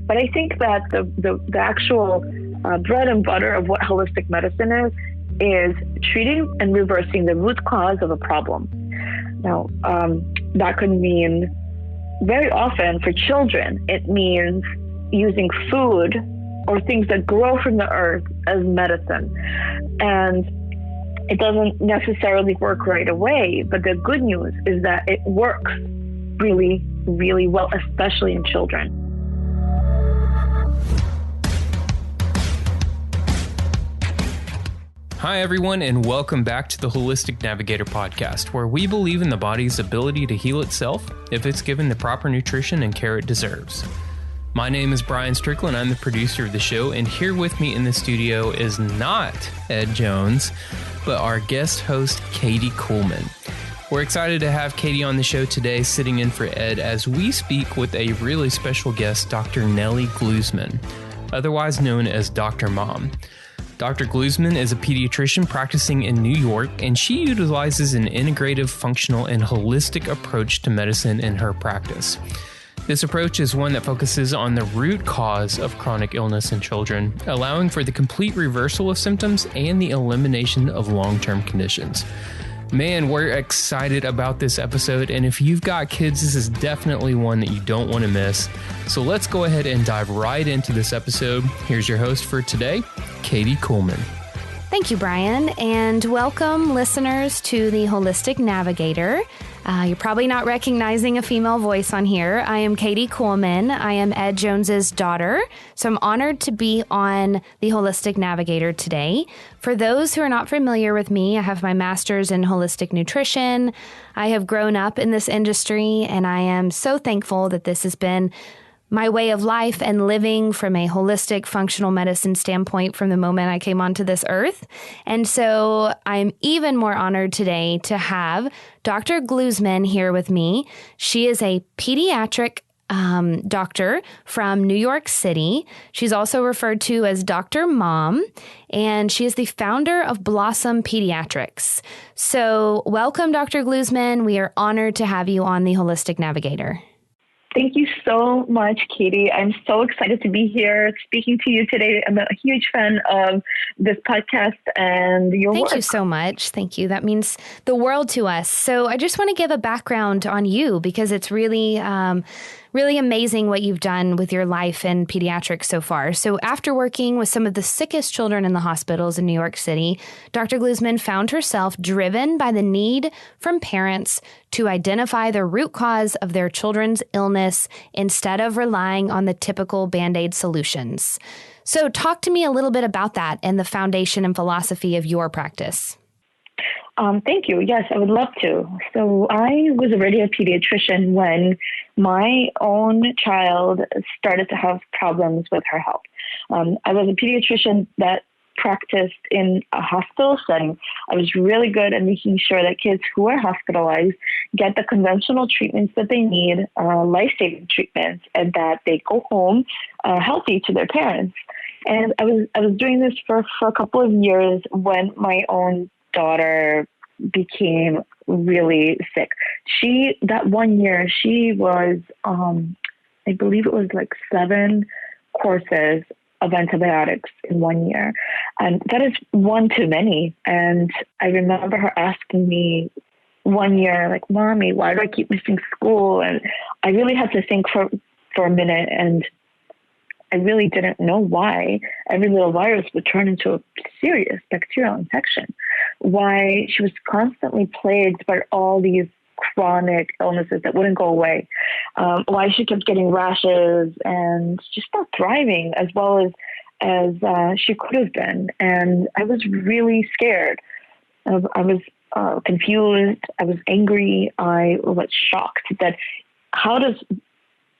But I think that the actual bread and butter of what holistic medicine is treating and reversing the root cause of a problem. Now, that could mean very often for children, it means using food or things that grow from the earth as medicine. And it doesn't necessarily work right away, but the good news is that it works really, really well, especially in children. Hi, everyone, and welcome back to the Holistic Navigator podcast, where we believe in the body's ability to heal itself if it's given the proper nutrition and care it deserves. My name is Brian Strickland. I'm the producer of the show, and here with me in the studio is not Ed Jones, but our guest host, Katie Kuhlman. We're excited to have Katie on the show today, sitting in for Ed as we speak with a really special guest, Dr. Nelli Gluzman, otherwise known as Dr. Mom. Dr. Gluzman is a pediatrician practicing in New York, and she utilizes an integrative, functional, and holistic approach to medicine in her practice. This approach is one that focuses on the root cause of chronic illness in children, allowing for the complete reversal of symptoms and the elimination of long-term conditions. Man, we're excited about this episode, and if you've got kids, this is definitely one that you don't want to miss. So let's go ahead and dive right into this episode. Here's your host for today, Katie Kuhlman. Thank you, Brian, and welcome listeners to the Holistic Navigator. You're probably not recognizing a female voice on here. I am Katie Kuhlman. I am Ed Jones's daughter, so I'm honored to be on the Holistic Navigator today. For those who are not familiar with me, I have my master's in holistic nutrition. I have grown up in this industry, and I am so thankful that this has been my way of life and living from a holistic functional medicine standpoint from the moment I came onto this earth. And so I'm even more honored today to have Dr. Gluzman here with me. She is a pediatric doctor from New York City. She's also referred to as Dr. Mom, and she is the founder of Blossom Pediatrics. So welcome, Dr. Gluzman. We are honored to have you on the Holistic Navigator. Thank you so much, Katie. I'm so excited to be here speaking to you today. I'm a huge fan of this podcast and your work. Thank you so much. Thank you. That means the world to us. So I just want to give a background on you because it's really amazing what you've done with your life in pediatrics so far. So after working with some of the sickest children in the hospitals in New York City, Dr. Gluzman found herself driven by the need from parents to identify the root cause of their children's illness instead of relying on the typical Band-Aid solutions. So talk to me a little bit about that and the foundation and philosophy of your practice. Thank you. Yes, I would love to. So I was already a pediatrician when my own child started to have problems with her health. I was a pediatrician that practiced in a hospital setting. I was really good at making sure that kids who are hospitalized get the conventional treatments that they need, life-saving treatments, and that they go home healthy to their parents. And I was doing this for a couple of years when my own daughter became really sick. That 1 year, she was, I believe it was like 7 courses of antibiotics in 1 year. And that is one too many. And I remember her asking me 1 year, like, Mommy, why do I keep missing school? And I really had to think for a minute, and I really didn't know why every little virus would turn into a serious bacterial infection, why she was constantly plagued by all these chronic illnesses that wouldn't go away, why she kept getting rashes and just not thriving as well as she could have been. And I was really scared. I was confused. I was angry. I was shocked that how does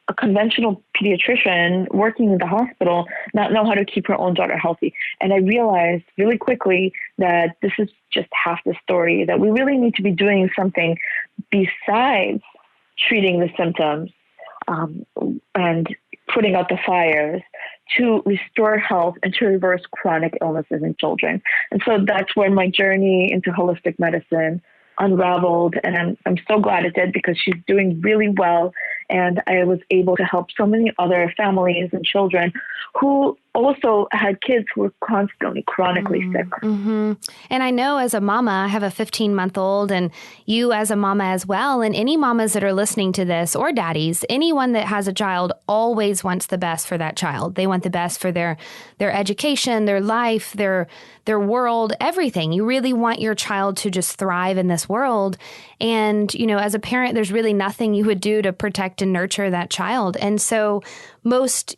a conventional pediatrician working in the hospital not know how to keep her own daughter healthy? And I realized really quickly that this is just half the story, that we really need to be doing something besides treating the symptoms and putting out the fires to restore health and to reverse chronic illnesses in children. And so that's where my journey into holistic medicine unraveled. And I'm so glad it did, because she's doing really well. And I was able to help so many other families and children who also had kids who were constantly chronically sick. Mm-hmm. And I know as a mama, I have a 15-month-old, and you as a mama as well, and any mamas that are listening to this, or daddies, anyone that has a child always wants the best for that child. They want the best for their education, their life, their world, everything. You really want your child to just thrive in this world. And, as a parent, there's really nothing you would do to protect and nurture that child. And so most,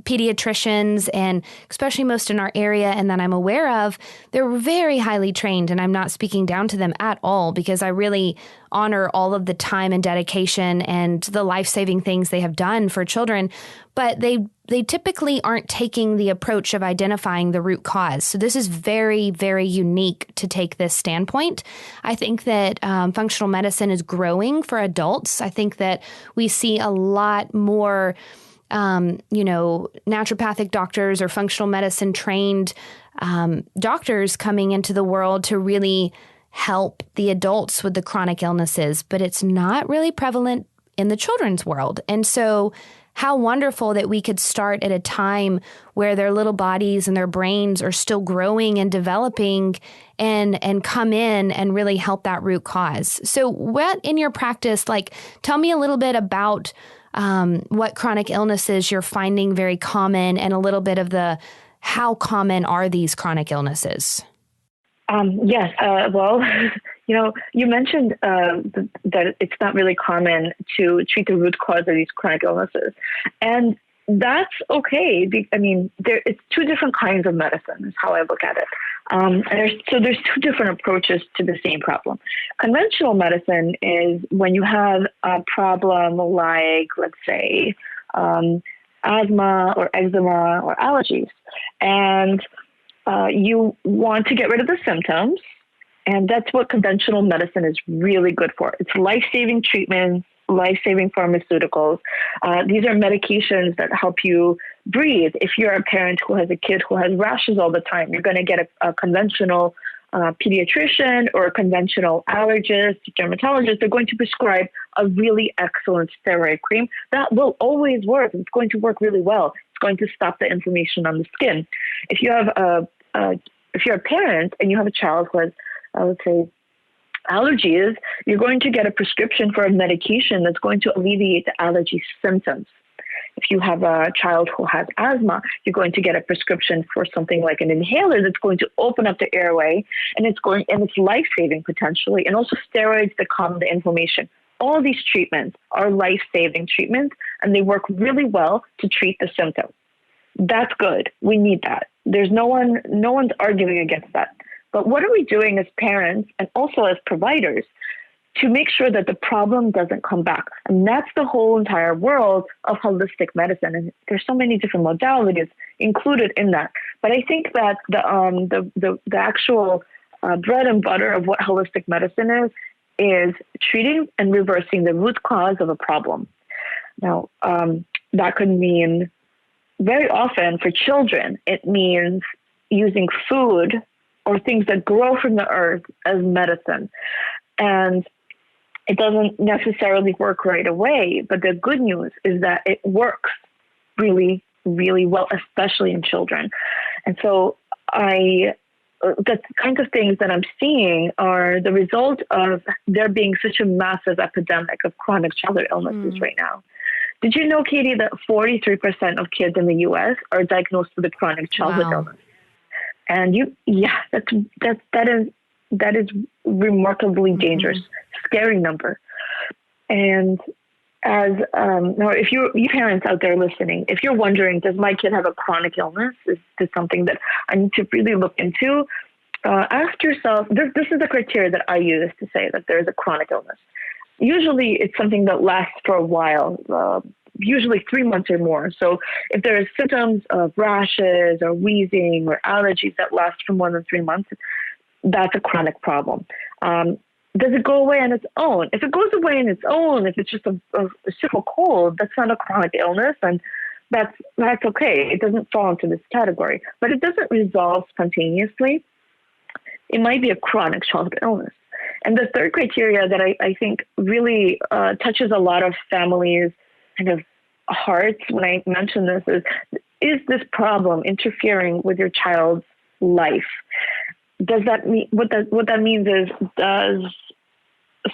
pediatricians, and especially most in our area and that I'm aware of, they're very highly trained, and I'm not speaking down to them at all, because I really honor all of the time and dedication and the life-saving things they have done for children. But they typically aren't taking the approach of identifying the root cause. So this is very, very unique to take this standpoint. I think that functional medicine is growing for adults. I think that we see a lot more naturopathic doctors or functional medicine trained doctors coming into the world to really help the adults with the chronic illnesses, but it's not really prevalent in the children's world. And so how wonderful that we could start at a time where their little bodies and their brains are still growing and developing and come in and really help that root cause. So what in your practice, tell me a little bit about what chronic illnesses you're finding very common, and a little bit of how common are these chronic illnesses? Yes. Well, you mentioned that it's not really common to treat the root cause of these chronic illnesses. And that's okay. It's two different kinds of medicine is how I look at it. There's two different approaches to the same problem. Conventional medicine is when you have a problem like, let's say, asthma or eczema or allergies, and you want to get rid of the symptoms. And that's what conventional medicine is really good for. It's life-saving treatments, life-saving pharmaceuticals. These are medications that help you breathe. If you're a parent who has a kid who has rashes all the time, you're going to get a conventional pediatrician or a conventional allergist, dermatologist. They're going to prescribe a really excellent steroid cream that will always work. It's going to work really well. It's going to stop the inflammation on the skin. If you have if you're a parent and you have a child who has, let's say, allergies, you're going to get a prescription for a medication that's going to alleviate the allergy symptoms. If you have a child who has asthma, you're going to get a prescription for something like an inhaler that's going to open up the airway, and it's life-saving potentially, and also steroids that calm the inflammation. All these treatments are life-saving treatments, and they work really well to treat the symptoms. That's good. We need that. There's no one's arguing against that. But what are we doing as parents and also as providers to make sure that the problem doesn't come back? And that's the whole entire world of holistic medicine. And there's so many different modalities included in that. But I think that the actual bread and butter of what holistic medicine is treating and reversing the root cause of a problem. Now, that could mean very often for children, it means using food or things that grow from the earth as medicine. And it doesn't necessarily work right away, but the good news is that it works really, really well, especially in children. And so the kinds of things that I'm seeing are the result of there being such a massive epidemic of chronic childhood illnesses right now. Did you know, Katie, that 43% of kids in the U.S. are diagnosed with a chronic childhood illness? And that is remarkably dangerous, scary number. And as now, if you parents out there listening, if you're wondering, does my kid have a chronic illness? Is this something that I need to really look into? Ask yourself. This is the criteria that I use to say that there is a chronic illness. Usually, it's something that lasts for a while. Usually 3 months or more. So if there are symptoms of rashes or wheezing or allergies that last for more than 3 months, that's a chronic problem. Does it go away on its own? If it goes away on its own, if it's just a simple cold, that's not a chronic illness, and that's okay. It doesn't fall into this category. But it doesn't resolve spontaneously. It might be a chronic childhood illness. And the third criteria that I think really touches a lot of families' kind of hearts when I mention this is this problem interfering with your child's life? Does that mean what that means is, does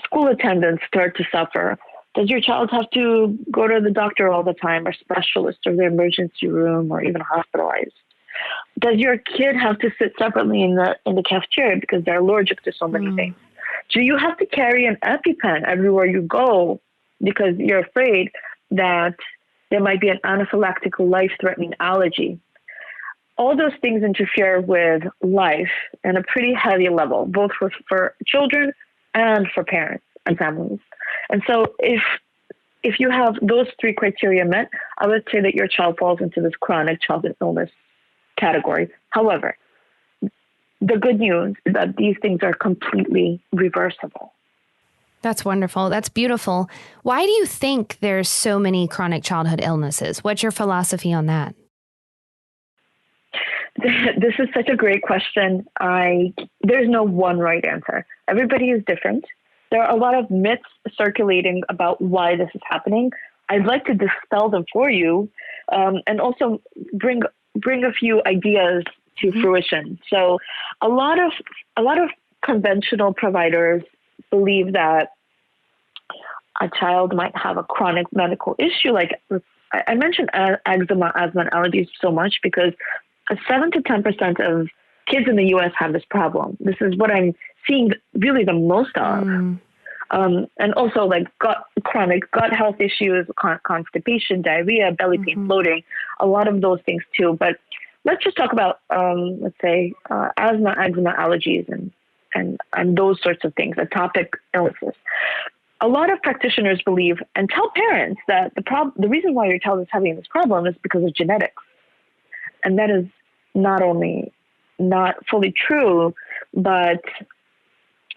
school attendance start to suffer? Does your child have to go to the doctor all the time, or specialist, or the emergency room, or even hospitalized? Does your kid have to sit separately in the cafeteria because they're allergic to so many things? Do you have to carry an EpiPen everywhere you go because you're afraid that there might be an anaphylactic life-threatening allergy? All those things interfere with life in a pretty heavy level, both for children and for parents and families. And so if you have those three criteria met, I would say that your child falls into this chronic childhood illness category. However, the good news is that these things are completely reversible. That's wonderful. That's beautiful. Why do you think there's so many chronic childhood illnesses? What's your philosophy on that? This is such a great question. There's no one right answer. Everybody is different. There are a lot of myths circulating about why this is happening. I'd like to dispel them for you, and also bring a few ideas to fruition. So a lot of conventional providers believe that a child might have a chronic medical issue. Like I mentioned eczema, asthma, and allergies so much because 7 to 10% of kids in the U.S. have this problem. This is what I'm seeing really the most of. And also like chronic gut health issues, constipation, diarrhea, belly pain, bloating, a lot of those things too. But let's just talk about, let's say, asthma, eczema, allergies, and those sorts of things, atopic illnesses. A lot of practitioners believe and tell parents that the reason why your child is having this problem is because of genetics. And that is not only not fully true, but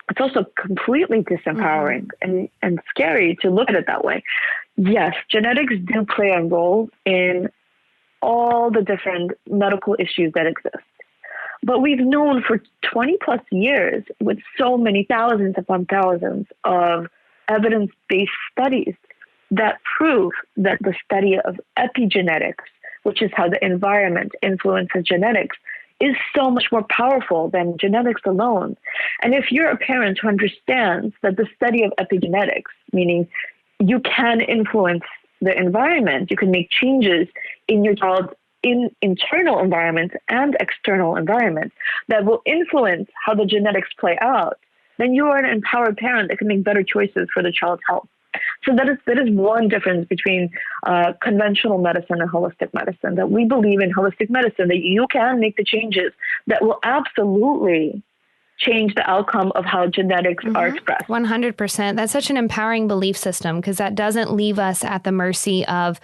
it's also completely disempowering and scary to look at it that way. Yes, genetics do play a role in all the different medical issues that exist. But we've known for 20 plus years with so many thousands upon thousands of evidence-based studies that prove that the study of epigenetics, which is how the environment influences genetics, is so much more powerful than genetics alone. And if you're a parent who understands that the study of epigenetics, meaning you can influence the environment, you can make changes in your child's internal environment and external environment that will influence how the genetics play out, then you are an empowered parent that can make better choices for the child's health. So that is one difference between conventional medicine and holistic medicine, that we believe in holistic medicine, that you can make the changes that will absolutely change the outcome of how genetics are expressed. 100%. That's such an empowering belief system because that doesn't leave us at the mercy of,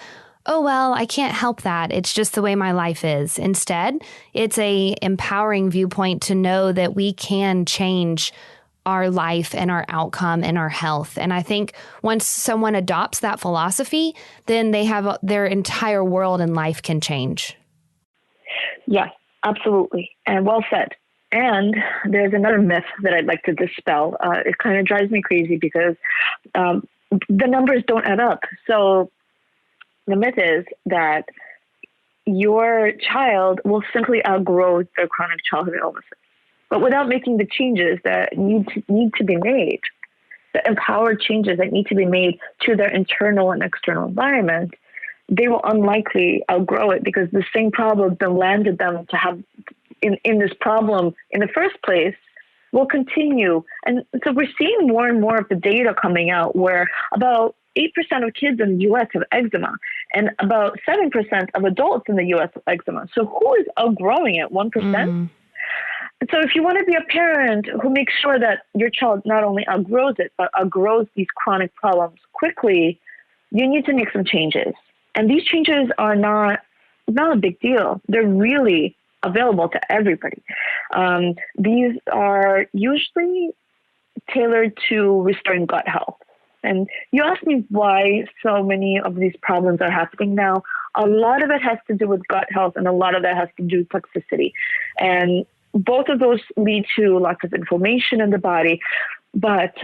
oh, well, I can't help that. It's just the way my life is. Instead, it's a empowering viewpoint to know that we can change our life and our outcome and our health. And I think once someone adopts that philosophy, then they have their entire world and life can change. Yes, absolutely. And well said. And there's another myth that I'd like to dispel. It kind of drives me crazy because the numbers don't add up. So the myth is that your child will simply outgrow their chronic childhood illnesses. But without making the changes that need to be made, the empowered changes that need to be made to their internal and external environment, they will unlikely outgrow it because the same problem that landed them to have in this problem in the first place will continue. And so we're seeing more and more of the data coming out where about 8% of kids in the U.S. have eczema and about 7% of adults in the U.S. have eczema. So who is outgrowing it? 1%? So if you want to be a parent who makes sure that your child not only outgrows it, but outgrows these chronic problems quickly, you need to make some changes. And these changes are not a big deal. They're really available to everybody. These are usually tailored to restoring gut health. And you asked me why so many of these problems are happening now. A lot of it has to do with gut health, and a lot of that has to do with toxicity. And both of those lead to lots of inflammation in the body. But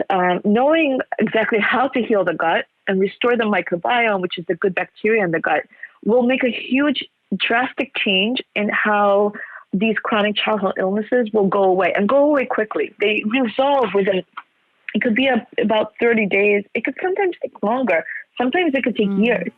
knowing exactly how to heal the gut and restore the microbiome, which is the good bacteria in the gut, will make a huge, drastic change in how these chronic childhood illnesses will go away, and go away quickly. They resolve within, it could be about 30 days. It could sometimes take longer. Sometimes it could take years.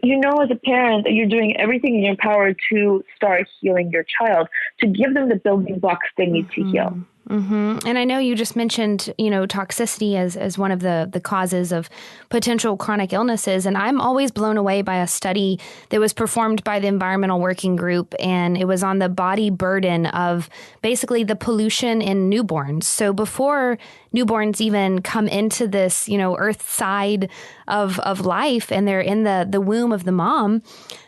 You know, as a parent, that you're doing everything in your power to start healing your child, to give them the building blocks they need to heal. And I know you just mentioned, toxicity as one of the causes of potential chronic illnesses. And I'm always blown away by a study that was performed by the Environmental Working Group. And it was on the body burden of basically the pollution in newborns. So before newborns even come into this, earth side of life, and they're in the womb of the mom,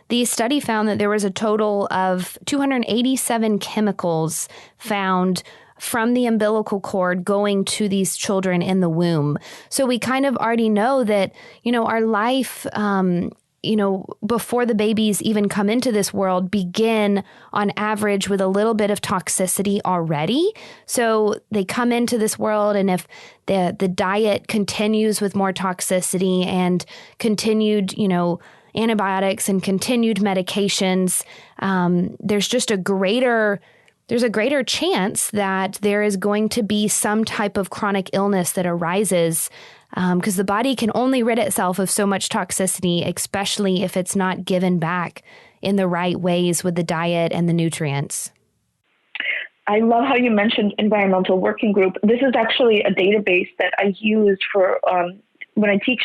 the study found that there was a total of 287 chemicals found from the umbilical cord going to these children in the womb. So we kind of already know that, our life, before the babies even come into this world, begin on average with a little bit of toxicity already. So they come into this world, and if the diet continues with more toxicity and continued, antibiotics and continued medications, there's a greater chance that there is going to be some type of chronic illness that arises, because the body can only rid itself of so much toxicity, especially if it's not given back in the right ways with the diet and the nutrients. I love how you mentioned Environmental Working Group. This is actually a database that I used for when I teach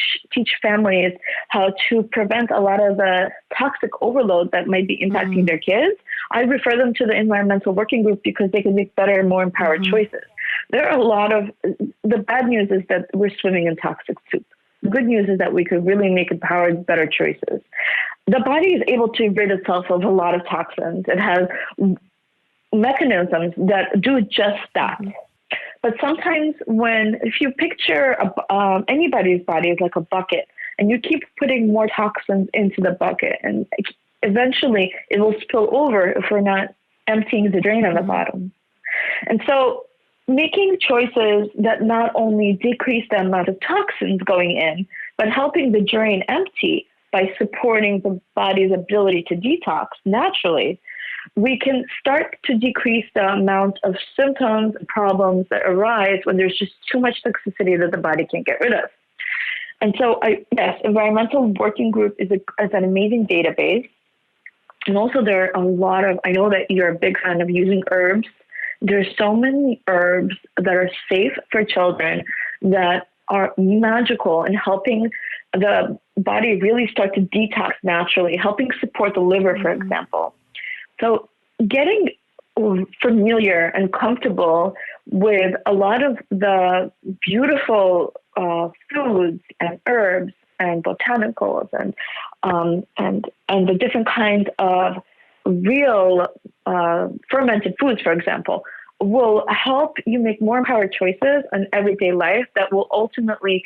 families how to prevent a lot of the toxic overload that might be impacting their kids. I refer them to the Environmental Working Group because they can make better, more empowered choices. There are a lot of, the bad news is that we're swimming in toxic soup. The good news is that we could really make empowered, better choices. The body is able to rid itself of a lot of toxins. It has mechanisms that do just that. But sometimes if you picture anybody's body as like a bucket, and you keep putting more toxins into the bucket, and eventually it will spill over if we're not emptying the drain on the bottom. And so making choices that not only decrease the amount of toxins going in, but helping the drain empty by supporting the body's ability to detox naturally, we can start to decrease the amount of symptoms and problems that arise when there's just too much toxicity that the body can't get rid of. And so, yes, Environmental Working Group is an amazing database. And also there are a lot of, I know that you're a big fan of using herbs. There's so many herbs that are safe for children that are magical in helping the body really start to detox naturally, helping support the liver, for example. So getting familiar and comfortable with a lot of the beautiful foods and herbs and botanicals and the different kinds of real fermented foods, for example, will help you make more empowered choices in everyday life that will ultimately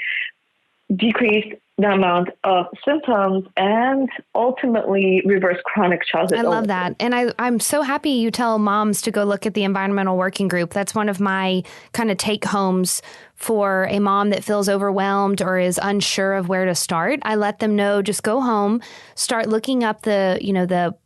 decrease the amount of symptoms and ultimately reverse chronic childhood illness. I love that. And I'm so happy you tell moms to go look at the Environmental Working Group. That's one of my kind of take homes for a mom that feels overwhelmed or is unsure of where to start. I let them know, just go home, start looking up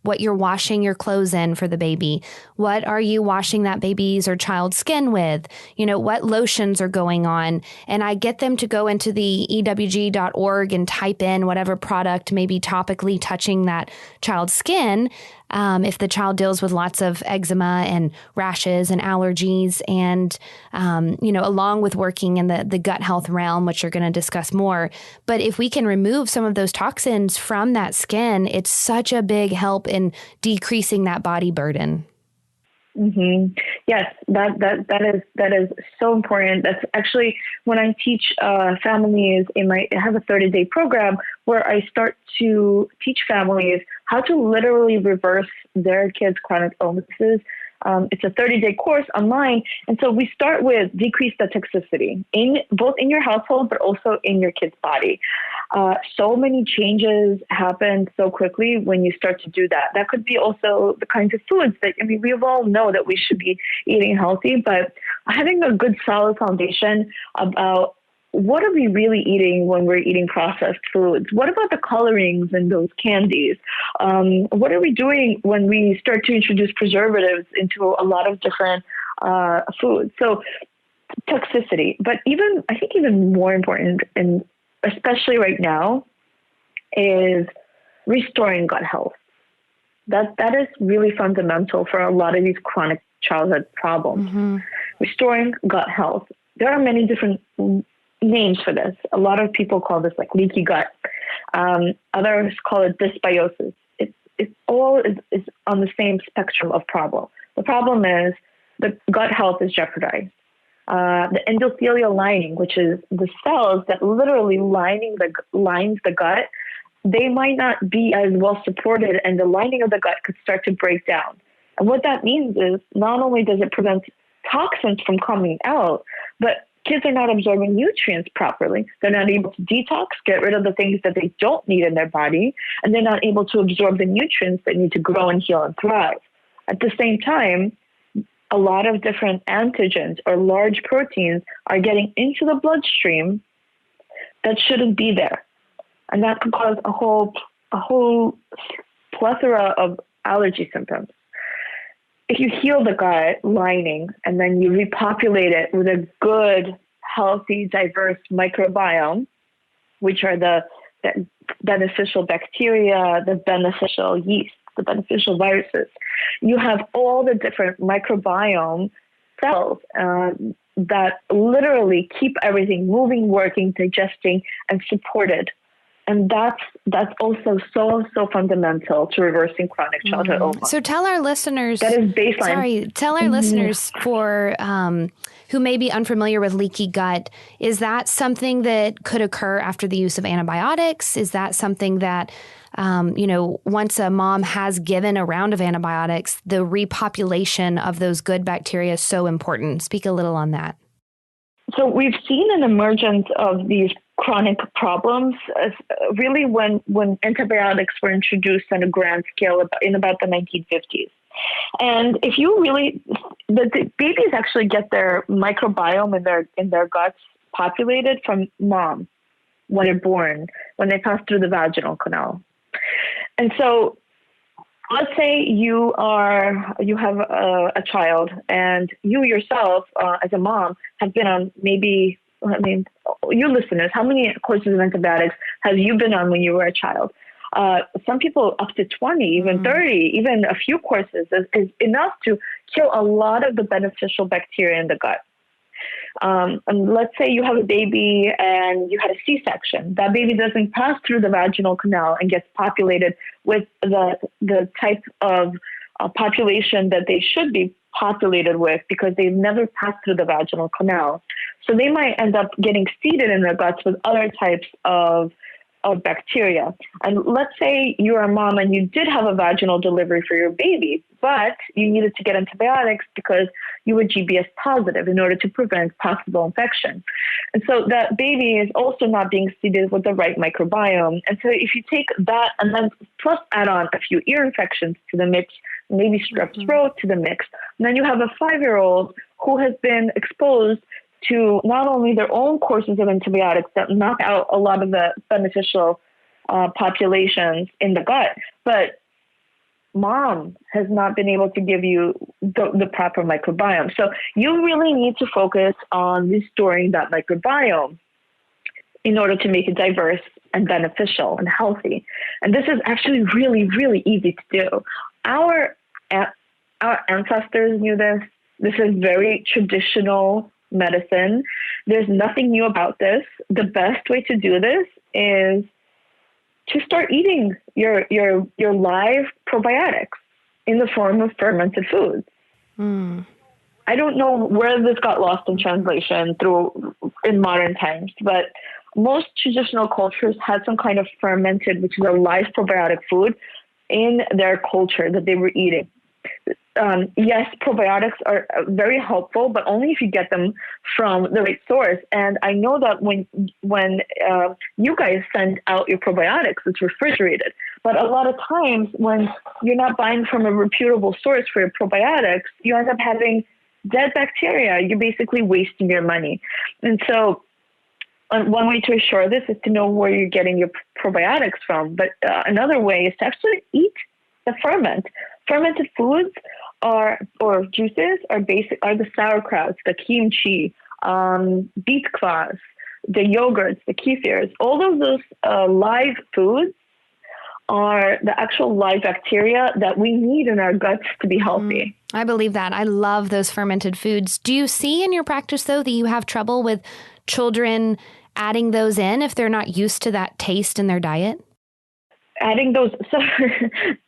what you're washing your clothes in for the baby. What are you washing that baby's or child's skin with? What lotions are going on? And I get them to go into the EWG.org and type in whatever product may be topically touching that child's skin. If the child deals with lots of eczema and rashes and allergies, and, along with working in the gut health realm, which you're going to discuss more. But if we can remove some of those toxins from that skin, it's such a big help in decreasing that body burden. Mm-hmm. Yes, that is so important. That's actually when I teach families I have a 30-day program where I start to teach families how to literally reverse their kids' chronic illnesses It's a 30-day course online. And so we start with decrease the toxicity both in your household, but also in your kid's body. So many changes happen so quickly when you start to do that. That could be also the kinds of foods that, we all know that we should be eating healthy, but having a good solid foundation about what are we really eating when we're eating processed foods? What about the colorings in those candies? What are we doing when we start to introduce preservatives into a lot of different foods? So toxicity, but I think even more important, and especially right now, is restoring gut health. That is really fundamental for a lot of these chronic childhood problems. Mm-hmm. Restoring gut health. There are many different names for this. A lot of people call this like leaky gut. Others call it dysbiosis. It all is on the same spectrum of problem. The problem is the gut health is jeopardized. The endothelial lining, which is the cells that literally lines the gut, they might not be as well supported, and the lining of the gut could start to break down. And what that means is not only does it prevent toxins from coming out, but kids are not absorbing nutrients properly. They're not able to detox, get rid of the things that they don't need in their body, and they're not able to absorb the nutrients that need to grow and heal and thrive. At the same time, a lot of different antigens or large proteins are getting into the bloodstream that shouldn't be there. And that can cause a whole plethora of allergy symptoms. If you heal the gut lining and then you repopulate it with a good, healthy, diverse microbiome, which are the beneficial bacteria, the beneficial yeast, the beneficial viruses, you have all the different microbiome cells that literally keep everything moving, working, digesting, and supported. And that's also so fundamental to reversing chronic childhood illness. So tell our listeners that is baseline. Tell our listeners for who may be unfamiliar with leaky gut. Is that something that could occur after the use of antibiotics? Is that something that once a mom has given a round of antibiotics, the repopulation of those good bacteria is so important? Speak a little on that. So we've seen an emergence of these chronic problems really when antibiotics were introduced on a grand scale in about the 1950s. And if you really, the babies actually get their microbiome in their guts populated from mom when they're born, when they pass through the vaginal canal. And so let's say you have a child, and you yourself as a mom have been on you listeners, how many courses of antibiotics have you been on when you were a child? Some people up to 20, even 30, even a few courses is enough to kill a lot of the beneficial bacteria in the gut. And let's say you have a baby and you had a C-section. That baby doesn't pass through the vaginal canal and gets populated with the type of population that they should be populated with because they've never passed through the vaginal canal. So they might end up getting seeded in their guts with other types of bacteria. And let's say you're a mom and you did have a vaginal delivery for your baby, but you needed to get antibiotics because you were GBS positive in order to prevent possible infection. And so that baby is also not being seeded with the right microbiome. And so if you take that and then plus add on a few ear infections to the mix, maybe strep throat to the mix, and then you have a 5-year-old who has been exposed to not only their own courses of antibiotics that knock out a lot of the beneficial populations in the gut, but mom has not been able to give you the proper microbiome. So you really need to focus on restoring that microbiome in order to make it diverse and beneficial and healthy. And this is actually really, really easy to do. Our ancestors knew this. This is very traditional medicine. There's nothing new about this. The best way to do this is to start eating your live probiotics in the form of fermented foods. I don't know where this got lost in translation in modern times, but most traditional cultures had some kind of fermented, which is a live probiotic food, in their culture that they were eating. yes, probiotics are very helpful, but only if you get them from the right source. And I know that when you guys send out your probiotics, it's refrigerated. But a lot of times when you're not buying from a reputable source for your probiotics, you end up having dead bacteria. You're basically wasting your money. And so one way to assure this is to know where you're getting your probiotics from. But another way is to actually eat the ferment. Fermented foods or juices are the sauerkrauts, the kimchi, beet kvass, the yogurts, the kefirs. All of those live foods are the actual live bacteria that we need in our guts to be healthy. I believe that. I love those fermented foods. Do you see in your practice, though, that you have trouble with children adding those in if they're not used to that taste in their diet? Adding those, so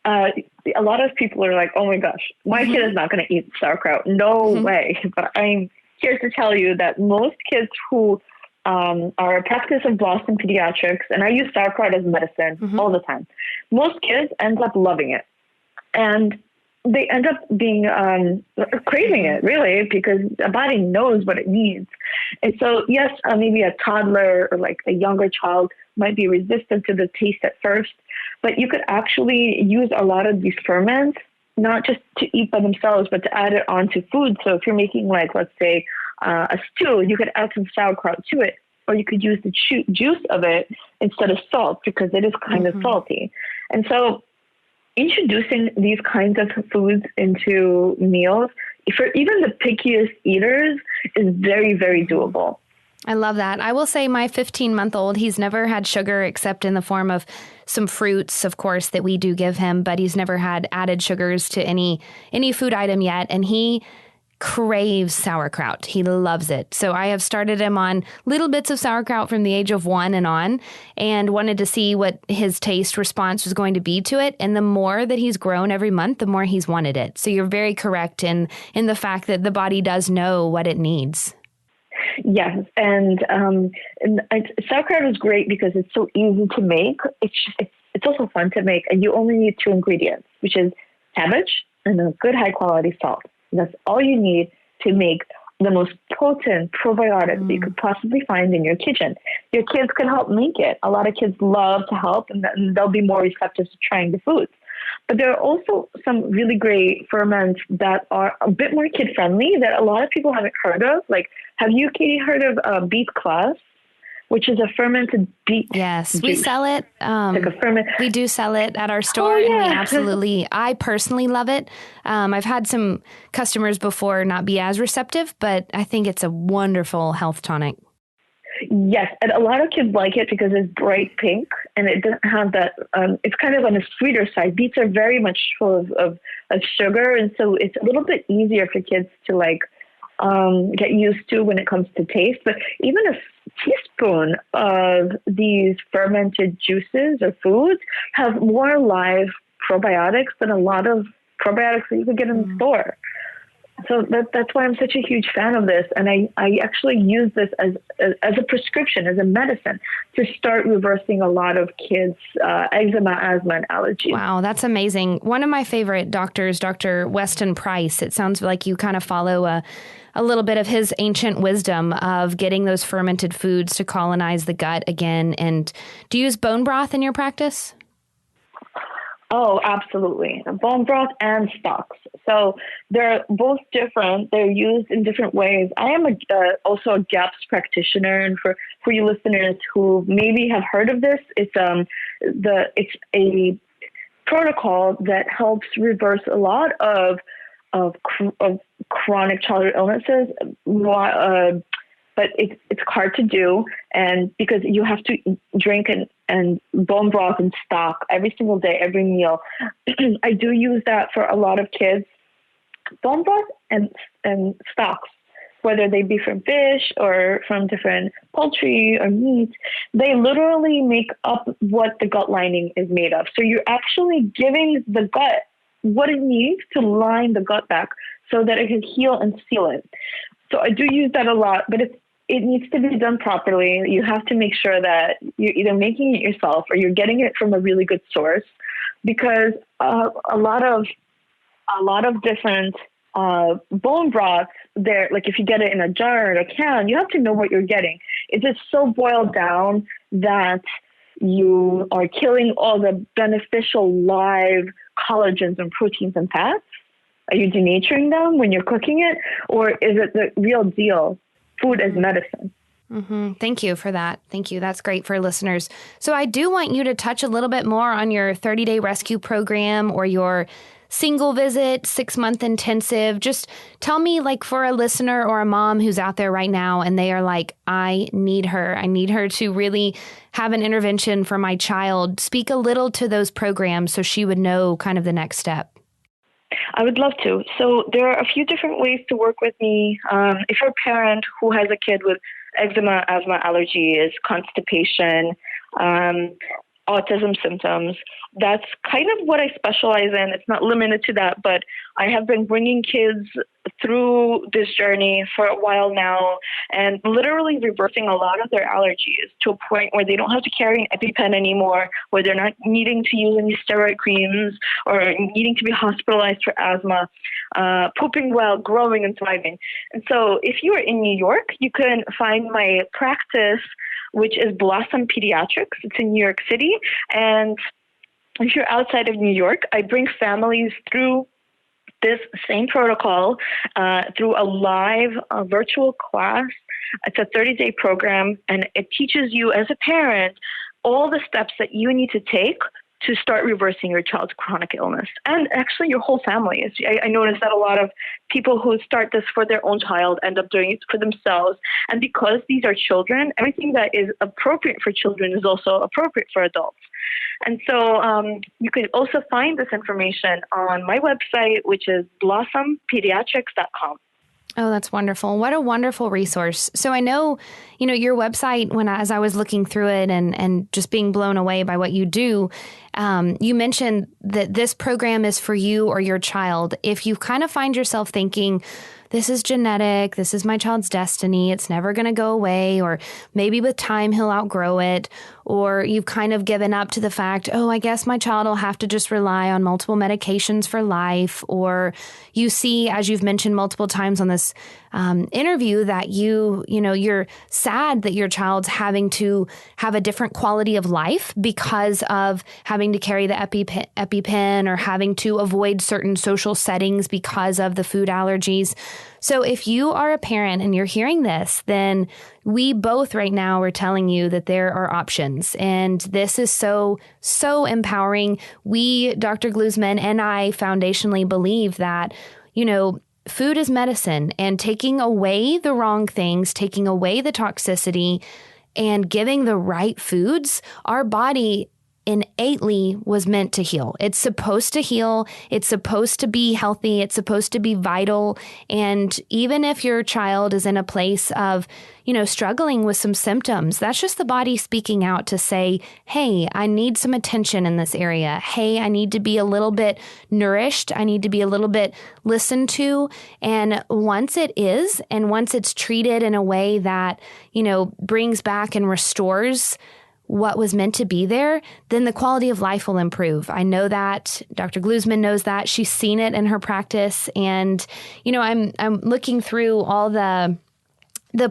a lot of people are like, oh my gosh, my kid is not going to eat sauerkraut. No way. But I'm here to tell you that most kids who are a practice of Blossom Pediatrics, and I use sauerkraut as medicine all the time, most kids end up loving it. And they end up being craving it, really, because the body knows what it needs. And so, yes, maybe a toddler or like a younger child might be resistant to the taste at first, but you could actually use a lot of these ferments, not just to eat by themselves, but to add it onto food. So if you're making, like, let's say, a stew, you could add some sauerkraut to it, or you could use the juice of it instead of salt, because it is kind of salty. And so introducing these kinds of foods into meals, for even the pickiest eaters, is very, very doable. I love that. I will say my 15-month-old, he's never had sugar except in the form of some fruits, of course, that we do give him, but he's never had added sugars to any food item yet. And he craves sauerkraut. He loves it. So I have started him on little bits of sauerkraut from the age of 1 and on, and wanted to see what his taste response was going to be to it. And the more that he's grown every month, the more he's wanted it. So you're very correct in the fact that the body does know what it needs. Yes, and sauerkraut is great because it's so easy to make. It's also fun to make, and you only need 2 ingredients, which is cabbage and a good high quality salt. That's all you need to make the most potent probiotics that you could possibly find in your kitchen. Your kids can help make it. A lot of kids love to help, and they'll be more receptive to trying the foods. But there are also some really great ferments that are a bit more kid-friendly that a lot of people haven't heard of. Like, have you, Katie, heard of beet kvass, which is a fermented beet Yes, juice? we sell it. Like a ferment. We do sell it at our store, and I personally love it. I've had some customers before not be as receptive, but I think it's a wonderful health tonic. Yes, and a lot of kids like it because it's bright pink and it doesn't have that, it's kind of on the sweeter side. Beets are very much full of sugar, and so it's a little bit easier for kids to get used to when it comes to taste. But even a teaspoon of these fermented juices or foods have more live probiotics than a lot of probiotics that you can get in the store. So that's why I'm such a huge fan of this. And I actually use this as a prescription, as a medicine, to start reversing a lot of kids' eczema, asthma, and allergies. Wow, that's amazing. One of my favorite doctors, Dr. Weston Price, it sounds like you kind of follow a little bit of his ancient wisdom of getting those fermented foods to colonize the gut again. And do you use bone broth in your practice? Oh, absolutely. Bone broth and stocks. So they're both different. They're used in different ways. I am also a GAPS practitioner. And for you listeners who maybe have heard of this, it's a protocol that helps reverse a lot of chronic childhood illnesses. But it's hard to do, and because you have to drink and bone broth and stock every single day, every meal. I do use that for a lot of kids. Bone broth and stocks, whether they be from fish or from different poultry or meat, they literally make up what the gut lining is made of. So you're actually giving the gut what it needs to line the gut back so that it can heal and seal it. So I do use that a lot, but it needs to be done properly. You have to make sure that you're either making it yourself or you're getting it from a really good source, because a lot of a lot of different bone broths there. Like if you get it in a jar or a can, you have to know what you're getting. Is it so boiled down that you are killing all the beneficial live collagens and proteins and fats? Are you denaturing them when you're cooking it? Or is it the real deal? Food as medicine. Mm-hmm. Thank you for that. Thank you. That's great for listeners. So I do want you to touch a little bit more on your 30-day rescue program or your single visit, 6-month intensive. Just tell me, like, for a listener or a mom who's out there right now and they are like, I need her. I need her to really have an intervention for my child. Speak a little to those programs so she would know kind of the next step. I would love to. So there are a few different ways to work with me. If you're a parent who has a kid with eczema, asthma, allergies, constipation, autism symptoms, that's kind of what I specialize in. It's not limited to that, but I have been bringing kids through this journey for a while now and literally reversing a lot of their allergies to a point where they don't have to carry an EpiPen anymore, where they're not needing to use any steroid creams or needing to be hospitalized for asthma, pooping well, growing and thriving. And so if you are in New York, you can find my practice, which is Blossom Pediatrics. It's in New York City. And if you're outside of New York, I bring families through this same protocol through a live virtual class. It's a 30-day program, and it teaches you as a parent all the steps that you need to take to start reversing your child's chronic illness, and actually your whole family. I noticed that a lot of people who start this for their own child end up doing it for themselves. And because these are children, everything that is appropriate for children is also appropriate for adults. And so you can also find this information on my website, which is blossompediatrics.com. Oh, that's wonderful. What a wonderful resource. So I know, your website, as I was looking through it and just being blown away by what you do, you mentioned that this program is for you or your child. If you kind of find yourself thinking, this is genetic, this is my child's destiny, it's never going to go away, or maybe with time he'll outgrow it, or you've kind of given up to the fact, I guess my child will have to just rely on multiple medications for life, or you see, as you've mentioned multiple times on this interview, that you're sad that your child's having to have a different quality of life because of having to carry the EpiPen or having to avoid certain social settings because of the food allergies. So if you are a parent and you're hearing this, then we both right now are telling you that there are options. And this is so, so empowering. We, Dr. Gluzman and I, foundationally believe that, food is medicine, and taking away the wrong things, taking away the toxicity, and giving the right foods, our body innately was meant to heal. It's supposed to heal. It's supposed to be healthy. It's supposed to be vital. And even if your child is in a place of, struggling with some symptoms, that's just the body speaking out to say, hey, I need some attention in this area. Hey, I need to be a little bit nourished. I need to be a little bit listened to. And once it is, and once it's treated in a way that, brings back and restores what was meant to be there, then the quality of life will improve. I know that. Dr. Gluzman knows that. She's seen it in her practice. And, I'm looking through all the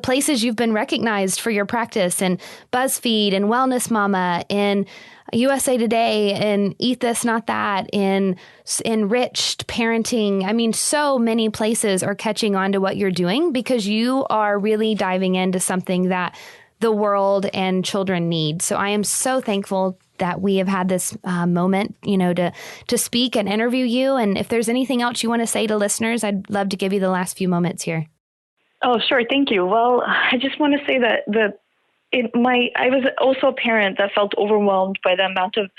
places you've been recognized for your practice, and BuzzFeed and Wellness Mama and USA Today and Eat This, Not That, in Enriched Parenting. I mean, so many places are catching on to what you're doing because you are really diving into something that the world and children need. So I am so thankful that we have had this moment, to speak and interview you. And if there's anything else you want to say to listeners, I'd love to give you the last few moments here. Oh, sure. Thank you. Well, I just want to say that I was also a parent that felt overwhelmed by the amount of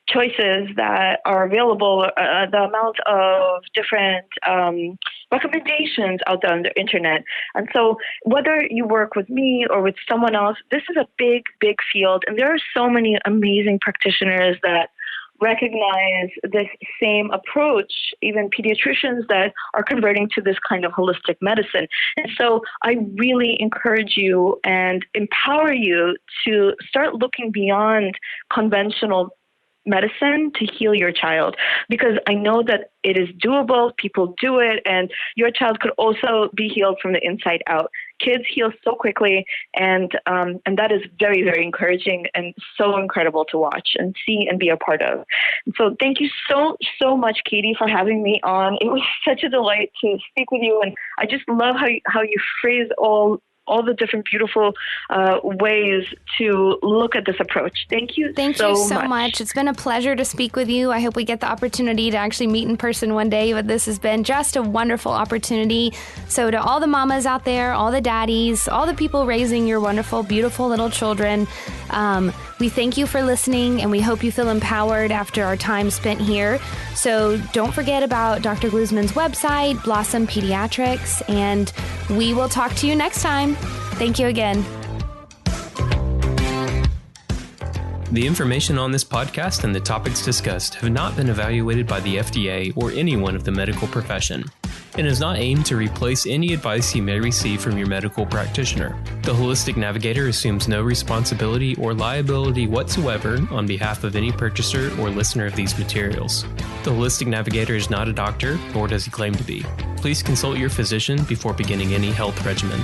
choices that are available, the amount of different recommendations out there on the internet. And so whether you work with me or with someone else, this is a big, big field. And there are so many amazing practitioners that recognize this same approach, even pediatricians that are converting to this kind of holistic medicine. And so I really encourage you and empower you to start looking beyond conventional medicine to heal your child, because I know that it is doable. People do it, and your child could also be healed from the inside out. Kids heal so quickly, and that is very, very encouraging and so incredible to watch and see and be a part of. And so thank you so much, Katie, for having me on. It was such a delight to speak with you, and I just love how you phrase all the different beautiful ways to look at this approach. Thank you so much. It's been a pleasure to speak with you. I hope we get the opportunity to actually meet in person one day, but this has been just a wonderful opportunity. So to all the mamas out there, all the daddies, all the people raising your wonderful, beautiful little children, we thank you for listening, and we hope you feel empowered after our time spent here. So don't forget about Dr. Gluzman's website, Blossom Pediatrics, and we will talk to you next time. Thank you again. The information on this podcast and the topics discussed have not been evaluated by the FDA or anyone of the medical profession, and is not aimed to replace any advice you may receive from your medical practitioner. The Holistic Navigator assumes no responsibility or liability whatsoever on behalf of any purchaser or listener of these materials. The Holistic Navigator is not a doctor, nor does he claim to be. Please consult your physician before beginning any health regimen.